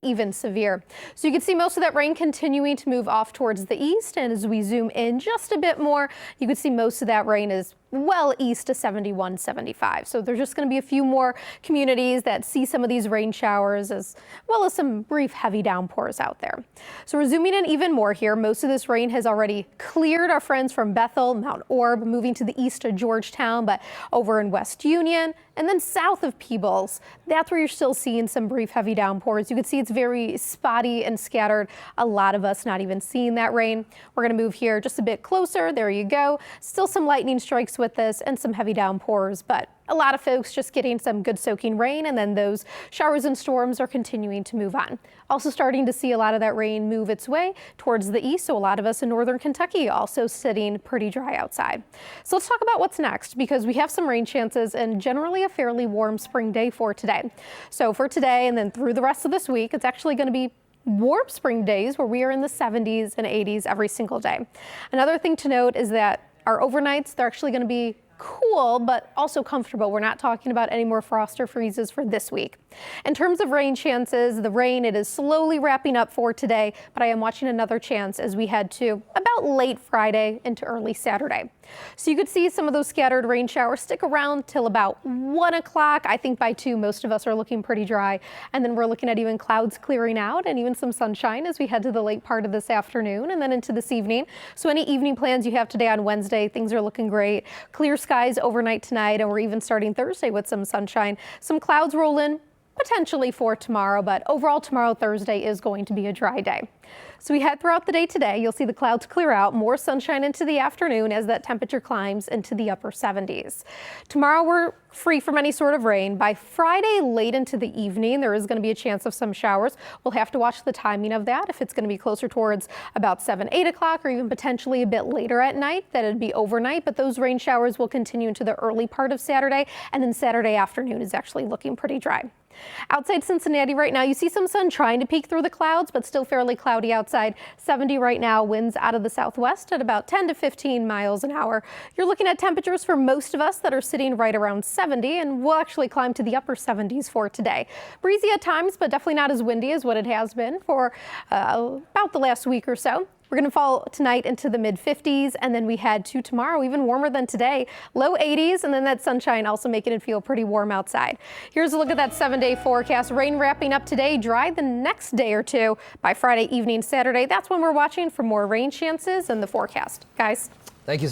even severe. So you can see most of that rain continuing to move off towards the east, and as we zoom in just a bit more, you can see most of that rain is well east of 71, 75. So there's just going to be a few more communities that see some of these rain showers as well as some brief heavy downpours out there. So we're zooming in even more here. Most of this rain has already cleared our friends from Bethel, Mount Orb, moving to the east of Georgetown, but over in West Union and then south of Peebles, that's where you're still seeing some brief heavy downpours. You can see it's very spotty and scattered. A lot of us not even seeing that rain. We're going to move here just a bit closer. There you go. Still some lightning strikes with this and some heavy downpours, but a lot of folks just getting some good soaking rain, and then those showers and storms are continuing to move on. Also starting to see a lot of that rain move its way towards the east, so a lot of us in northern Kentucky also sitting pretty dry outside. So let's talk about what's next, because we have some rain chances and generally a fairly warm spring day for today. So for today and then through the rest of this week, it's actually going to be warm spring days where we are in the 70s and 80s every single day. Another thing to note is that our overnights, they're actually going to be cool, but also comfortable. We're not talking about any more frost or freezes for this week. In terms of rain chances, the rain, it is slowly wrapping up for today, but I am watching another chance as we head to about late Friday into early Saturday. So you could see some of those scattered rain showers stick around till about 1 o'clock. I think by 2, most of us are looking pretty dry. And then we're looking at even clouds clearing out and even some sunshine as we head to the late part of this afternoon and then into this evening. So any evening plans you have today on Wednesday, things are looking great. Clear skies overnight tonight, and we're even starting Thursday with some sunshine. Some clouds roll in potentially for tomorrow, but overall tomorrow, Thursday, is going to be a dry day. So we head throughout the day today. You'll see the clouds clear out, more sunshine into the afternoon as that temperature climbs into the upper 70s. Tomorrow we're free from any sort of rain. By Friday late into the evening, there is going to be a chance of some showers. We'll have to watch the timing of that. If it's going to be closer towards about 7, 8 o'clock or even potentially a bit later at night, that it'd be overnight. But those rain showers will continue into the early part of Saturday, and then Saturday afternoon is actually looking pretty dry. Outside Cincinnati right now, you see some sun trying to peek through the clouds, but still fairly cloudy outside. 70 right now, winds out of the southwest at about 10 to 15 miles an hour. You're looking at temperatures for most of us that are sitting right around 70, and we'll actually climb to the upper 70s for today. Breezy at times, but definitely not as windy as what it has been for about the last week or so. We're going to fall tonight into the mid 50s, and then we head to tomorrow, even warmer than today, low 80s, and then that sunshine also making it feel pretty warm outside. Here's a look at that 7-day forecast. Rain wrapping up today, dry the next day or two. By Friday evening, Saturday, that's when we're watching for more rain chances in the forecast. Guys. Thank you.